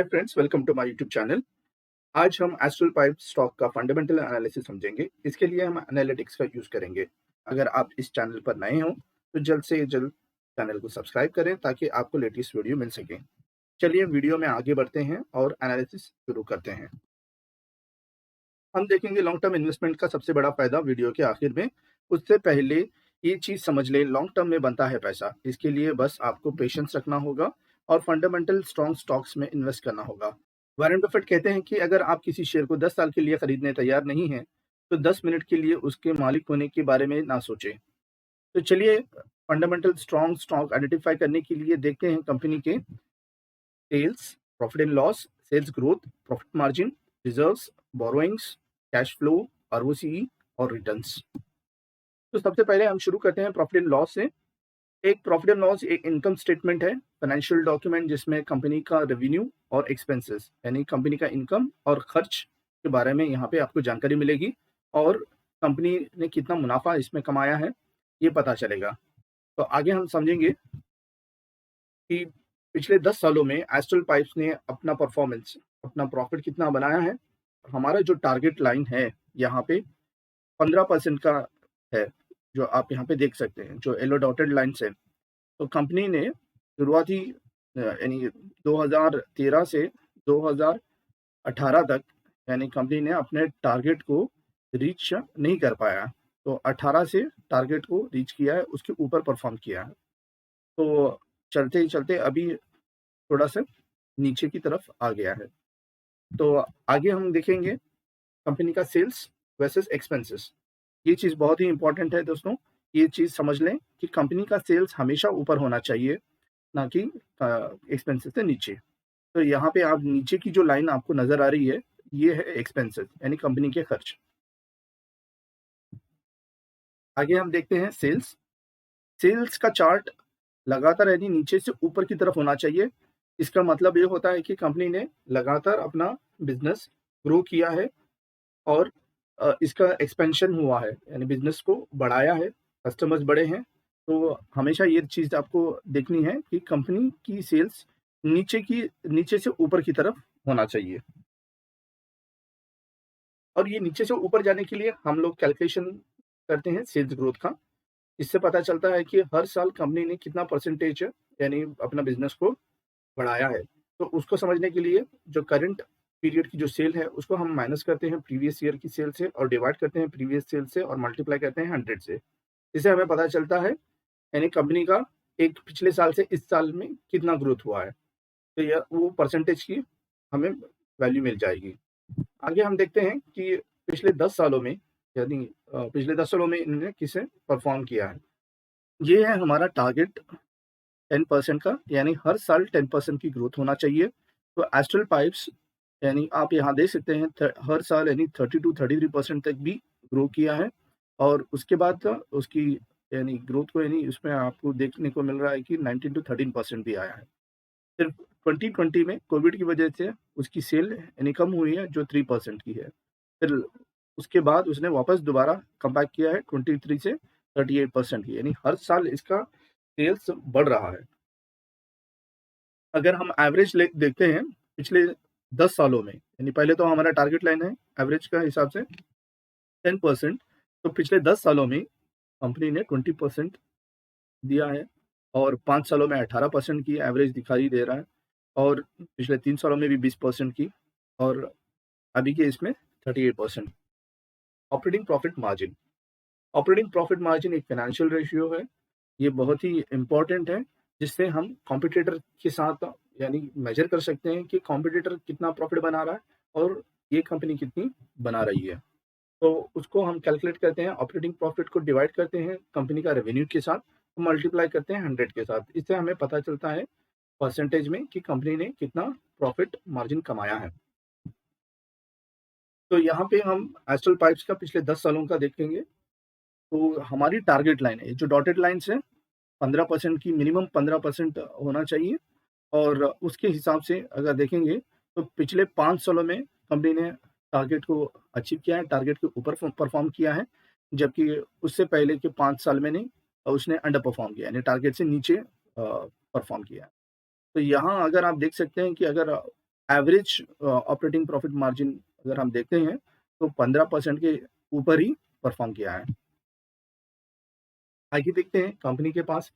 Hi friends, welcome to my YouTube channel. आज हम Astral pipe stock का fundamental analysis समझेंगे। इसके लिए हम एनालिटिक्स का यूज करेंगे। अगर आप इस चैनल पर नए हो तो जल्द से जल्द चैनल को सब्सक्राइब करें ताकि आपको लेटेस्ट वीडियो मिल सके। चलिए वीडियो में आगे बढ़ते हैं और एनालिसिस शुरू करते हैं। हम देखेंगे लॉन्ग टर्म इन्वेस्टमेंट का सबसे बड़ा फायदा वीडियो के आखिर में। उससे पहले ये चीज समझ लें, लॉन्ग टर्म में बनता है पैसा। इसके लिए बस आपको पेशेंस रखना होगा और फंडामेंटल स्ट्रॉन्ग स्टॉक्स में इन्वेस्ट करना होगा। वॉरेन बफेट कहते हैं कि अगर आप किसी शेयर को 10 साल के लिए खरीदने तैयार नहीं हैं, तो 10 मिनट के लिए उसके मालिक होने के बारे में ना सोचें। तो चलिए फंडामेंटल स्ट्रॉन्ग स्टॉक आइडेंटिफाई करने के लिए देखते हैं कंपनी के sales, profit and loss, sales growth, profit margin, reserves, borrowings, cash flow, ROCE और रिटर्न्स। तो सबसे पहले हम शुरू करते हैं प्रॉफिट एंड लॉस से। एक प्रॉफिट एंड लॉस एक इनकम स्टेटमेंट है, फाइनेंशियल डॉक्यूमेंट जिसमें कंपनी का रेवेन्यू और एक्सपेंसेस यानी कंपनी का इनकम और खर्च के बारे में यहाँ पे आपको जानकारी मिलेगी और कंपनी ने कितना मुनाफा इसमें कमाया है ये पता चलेगा। तो आगे हम समझेंगे कि पिछले 10 सालों में एस्ट्रल पाइप्स ने अपना परफॉर्मेंस, अपना प्रॉफिट कितना बनाया है। हमारा जो टारगेट लाइन है यहाँ पे 15% का है, जो आप यहाँ पे देख सकते हैं, जो येलो डॉटेड लाइन्स है। तो कंपनी ने शुरुआती यानी 2013 से 2018 तक यानी कंपनी ने अपने टारगेट को रीच नहीं कर पाया। तो 18 से टारगेट को रीच किया है, उसके ऊपर परफॉर्म किया है। तो चलते ही चलते अभी थोड़ा सा नीचे की तरफ आ गया है। तो आगे हम देखेंगे कंपनी का सेल्स वर्सेस एक्सपेंसेस। ये चीज़ बहुत ही इंपॉर्टेंट है दोस्तों। ये चीज़ समझ लें कि कंपनी का सेल्स हमेशा ऊपर होना चाहिए, ना कि एक्सपेंसेस से नीचे। तो यहाँ पे आप नीचे की जो लाइन आपको नज़र आ रही है, ये है एक्सपेंसेस यानी कंपनी के खर्च। आगे हम देखते हैं सेल्स। सेल्स का चार्ट लगातार यानी नीचे से ऊपर की तरफ होना चाहिए। इसका मतलब ये होता है कि कंपनी ने लगातार अपना बिज़नेस ग्रो किया है और इसका एक्सपेंशन हुआ है, यानी बिज़नेस को बढ़ाया है, कस्टमर्स बढ़े हैं। तो हमेशा ये चीज़ आपको देखनी है कि कंपनी की सेल्स नीचे से ऊपर की तरफ होना चाहिए। और ये नीचे से ऊपर जाने के लिए हम लोग कैलकुलेशन करते हैं सेल्स ग्रोथ का। इससे पता चलता है कि हर साल कंपनी ने कितना परसेंटेज यानी अपना बिज़नेस को बढ़ाया है। तो उसको समझने के लिए जो करंट पीरियड की जो सेल है, उसको हम माइनस करते हैं प्रीवियस ईयर की सेल से और डिवाइड करते हैं प्रीवियस सेल से और मल्टीप्लाई करते हैं 100 से। इससे हमें पता चलता है यानी कंपनी का एक पिछले साल से इस साल में कितना ग्रोथ हुआ है। तो यह वो परसेंटेज की हमें वैल्यू मिल जाएगी। आगे हम देखते हैं कि पिछले 10 सालों में यानी पिछले 10 सालों में इन्होंने किसे परफॉर्म किया है। ये है हमारा टारगेट 10% का, यानी हर साल 10% की ग्रोथ होना चाहिए। तो एस्ट्रल पाइप्स यानी आप यहाँ देख सकते हैं हर साल यानी 30 टू 33% तक भी ग्रो किया है। और उसके बाद उसकी यानी ग्रोथ को यानी उसमें आपको देखने को मिल रहा है कि 19 टू 13% भी आया है। सिर्फ 2020 में कोविड की वजह से उसकी सेल यानी कम हुई है, जो 3% की है। फिर उसके बाद उसने वापस दोबारा कम बैक किया है 23 से 38% की, यानी हर साल इसका सेल्स बढ़ रहा है। अगर हम एवरेज देखते हैं पिछले 10 सालों में, यानी पहले तो हमारा टारगेट लाइन है एवरेज का हिसाब से 10%। तो पिछले 10 सालों में कंपनी ने 20% दिया है और 5 सालों में 18% की एवरेज दिखाई दे रहा है और पिछले 3 सालों में भी 20% की और अभी के इसमें 38%। Operating profit margin. Operating profit margin एक फाइनेंशियल रेशियो है। ये बहुत ही इम्पोर्टेंट है, जिससे हम कॉम्पिटिटर के साथ यानी मेजर कर सकते हैं कि कॉम्पिटिटर कितना प्रॉफिट बना रहा है और ये कंपनी कितनी बना रही है। तो उसको हम कैलकुलेट करते हैं, ऑपरेटिंग प्रॉफिट को डिवाइड करते हैं कंपनी का रेवेन्यू के साथ, मल्टीप्लाई करते हैं 100 के साथ। इससे हमें पता चलता है परसेंटेज में कि कंपनी ने कितना प्रॉफिट मार्जिन कमाया है। तो यहाँ पे हम एस्ट्रल पाइप्स का पिछले 10 सालों का देखेंगे। तो हमारी टारगेट लाइन है, जो डॉटेड लाइन्स है, 15% की मिनिमम 15% होना चाहिए। और उसके हिसाब से अगर देखेंगे तो पिछले 5 सालों में कंपनी ने टारगेट को अचीव किया है, टारगेट के ऊपर परफॉर्म किया है, जबकि उससे पहले के 5 साल में नहीं, उसने अंडर परफॉर्म किया यानी टारगेट से नीचे परफॉर्म किया है। तो यहाँ अगर आप देख सकते हैं कि अगर एवरेज ऑपरेटिंग प्रॉफिट मार्जिन अगर हम देखते हैं तो 15% के ऊपर ही परफॉर्म किया है। आगे देखते हैं कंपनी के पास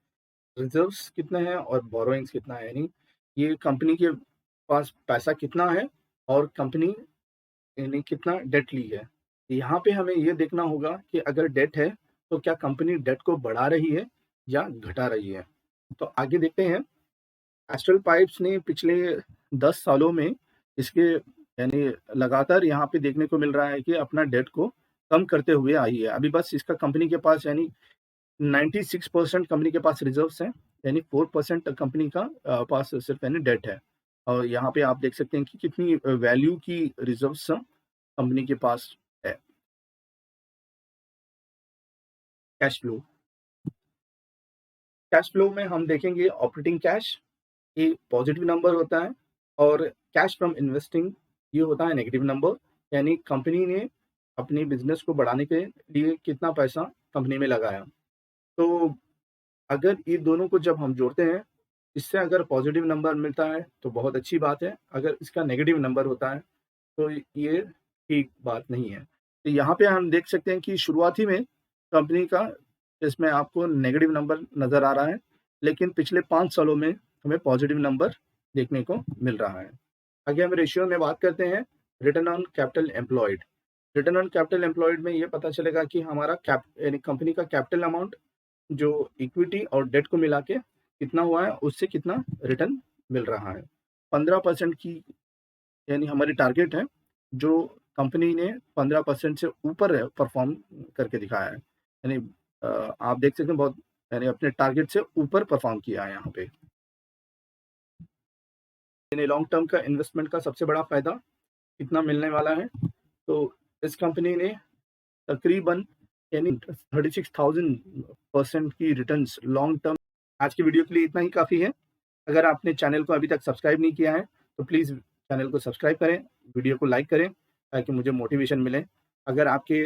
रिजर्व्स कितने हैं और बोरोइंग्स कितना है, यानी ये कंपनी के पास पैसा कितना है और कंपनी यानी कितना डेट ली है। यहाँ पे हमें ये देखना होगा कि अगर डेट है तो क्या कंपनी डेट को बढ़ा रही है या घटा रही है। तो आगे देखते हैं, एस्ट्रल पाइप्स ने पिछले 10 सालों में इसके यानी लगातार यहाँ पे देखने को मिल रहा है कि अपना डेट को कम करते हुए आई है। अभी बस इसका कंपनी के पास यानी 96% कंपनी के पास रिजर्व्स हैं, यानी 4% कंपनी का पास सिर्फ यानी डेट है। और यहाँ पे आप देख सकते हैं कि कितनी वैल्यू की रिजर्व्स कंपनी के पास है। कैश फ्लो, कैश फ्लो में हम देखेंगे ऑपरेटिंग कैश ये पॉजिटिव नंबर होता है और कैश फ्रॉम इन्वेस्टिंग ये होता है नेगेटिव नंबर, यानी कंपनी ने अपनी बिजनेस को बढ़ाने के लिए कितना पैसा कंपनी में लगाया। तो अगर ये दोनों को जब हम जोड़ते हैं, इससे अगर पॉजिटिव नंबर मिलता है तो बहुत अच्छी बात है, अगर इसका नेगेटिव नंबर होता है तो ये ठीक बात नहीं है। तो यहाँ पे हम देख सकते हैं कि शुरुआती में कंपनी का इसमें आपको नेगेटिव नंबर नज़र आ रहा है, लेकिन पिछले 5 सालों में हमें पॉजिटिव नंबर देखने को मिल रहा है। आगे हम रेशियो में बात करते हैं, return on capital employed. Return on capital employed में ये पता चलेगा कि हमारा यानी कंपनी का कैपिटल अमाउंट जो इक्विटी और डेट को मिला के कितना हुआ है, उससे कितना रिटर्न मिल रहा है। 15% की यानी हमारी टारगेट है, जो कंपनी ने 15% से ऊपर परफॉर्म करके दिखाया है। यानी आप देख सकते हैं बहुत यानी अपने टारगेट से ऊपर परफॉर्म किया है यहाँ पे। यानी लॉन्ग टर्म का इन्वेस्टमेंट का सबसे बड़ा फ़ायदा कितना मिलने वाला है, तो इस कंपनी ने तकरीबन यानी 36,000% की रिटर्न्स लॉन्ग टर्म। आज की वीडियो के लिए इतना ही काफ़ी है। अगर आपने चैनल को अभी तक सब्सक्राइब नहीं किया है, तो प्लीज़ चैनल को सब्सक्राइब करें, वीडियो को लाइक करें ताकि मुझे मोटिवेशन मिले। अगर आपके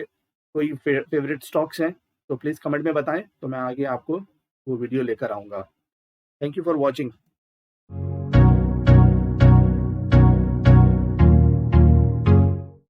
कोई फ़ेवरेट स्टॉक्स हैं, तो प्लीज़ कमेंट में बताएँ, तो मैं आगे आपको वो वीडियो लेकर आऊँगा। Thank you for watching.